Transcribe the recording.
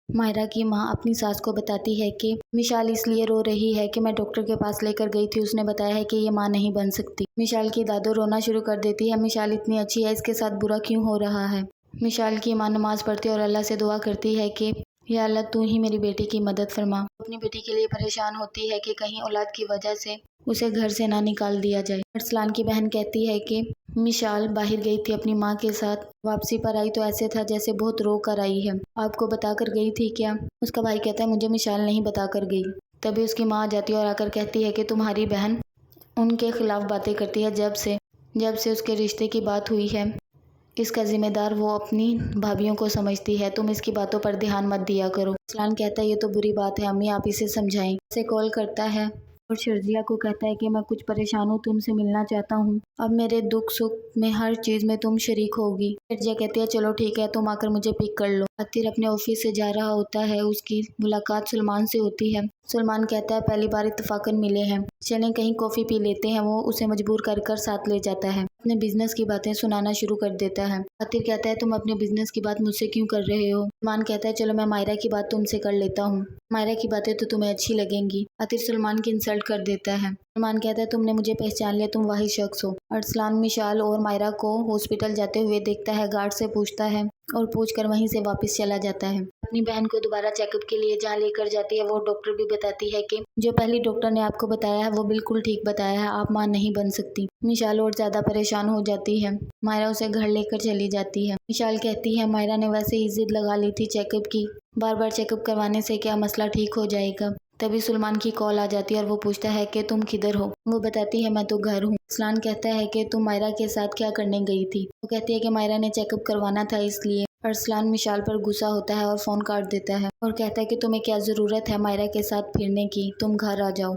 मायरा की माँ अपनी सास को बताती है कि मिशाल इसलिए रो रही है कि मैं डॉक्टर के पास लेकर गई थी, उसने बताया है कि ये माँ नहीं बन सकती। मिशाल की दादो रोना शुरू कर देती है। मिशाल इतनी अच्छी है, इसके साथ बुरा क्यों हो रहा है। मिशाल की माँ नमाज पढ़ती है और अल्लाह से दुआ करती है कि या अल्लाह तू ही मेरी बेटी की मदद फरमा। अपनी बेटी के लिए परेशान होती है कि कहीं औलाद की वजह से उसे घर से ना निकाल दिया जाए। अरसलान की बहन कहती है कि मिशाल बाहर गई थी अपनी माँ के साथ, वापसी पर आई तो ऐसे था जैसे बहुत रो कर आई है। आपको बता कर गई थी क्या? उसका भाई कहता है मुझे मिशाल नहीं बता कर गई। तभी उसकी माँ आ जाती है और आकर कहती है कि तुम्हारी बहन उनके खिलाफ बातें करती है। जब से उसके रिश्ते की बात हुई है, इसका जिम्मेदार वो अपनी भाभीियों को समझती है। तुम इसकी बातों पर ध्यान मत दिया करो। अरसलान कहता है ये तो बुरी बात है अम्मी, आप इसे समझाएं। इसे कॉल करता है और शर्जिया को कहता है कि मैं कुछ परेशान हूँ, तुमसे मिलना चाहता हूँ। अब मेरे दुख सुख में हर चीज में तुम शरीक होगी। शर्जिया कहती है चलो ठीक है, तुम आकर मुझे पिक कर लो। अतीर अपने ऑफिस से जा रहा होता है, उसकी मुलाकात सलमान से होती है। सलमान कहता है पहली बार इत्तेफाकन मिले हैं, चलें कहीं कॉफी पी लेते हैं। वो उसे मजबूर कर साथ ले जाता है। अपने बिजनेस की बातें सुनाना शुरू कर देता है। अतीर कहता है तुम अपने बिजनेस की बात मुझसे क्यों कर रहे हो। सलमान कहता है चलो मैं मायरा की बात तुमसे कर लेता हूँ, मायरा की बातें तो तुम्हें अच्छी लगेंगी। अतीर सलमान की इंसल्ट कर देता है। सलमान कहता है तुमने मुझे पहचान लिया, तुम वही शख्स हो। अरसलान मिशाल और मायरा को हॉस्पिटल जाते हुए देखता है, गार्ड से पूछता है और पूछकर वहीं से वापस चला जाता है। अपनी बहन को दोबारा चेकअप के लिए जहाँ लेकर जाती है, वो डॉक्टर भी बताती है कि जो पहली डॉक्टर ने आपको बताया है वो बिल्कुल ठीक बताया है, आप मां नहीं बन सकती। मिशाल और ज्यादा परेशान हो जाती है। मायरा उसे घर लेकर चली जाती है। मिशाल कहती है मायरा ने वैसे ही जिद लगा ली थी चेकअप की, बार बार चेकअप करवाने से क्या मसला ठीक हो जाएगा। तभी सलमान की कॉल आ जाती है और वो पूछता है कि तुम किधर हो। वो बताती है मैं तो घर हूँ। सलमान कहता है कि तुम मायरा के साथ क्या करने गई थी। वो कहती है कि मायरा ने चेकअप करवाना था इसलिए। अरसलान मिशाल पर गुस्सा होता है और फोन काट देता है और कहता है कि तुम्हें क्या जरूरत है मायरा के साथ फिरने की, तुम घर आ जाओ।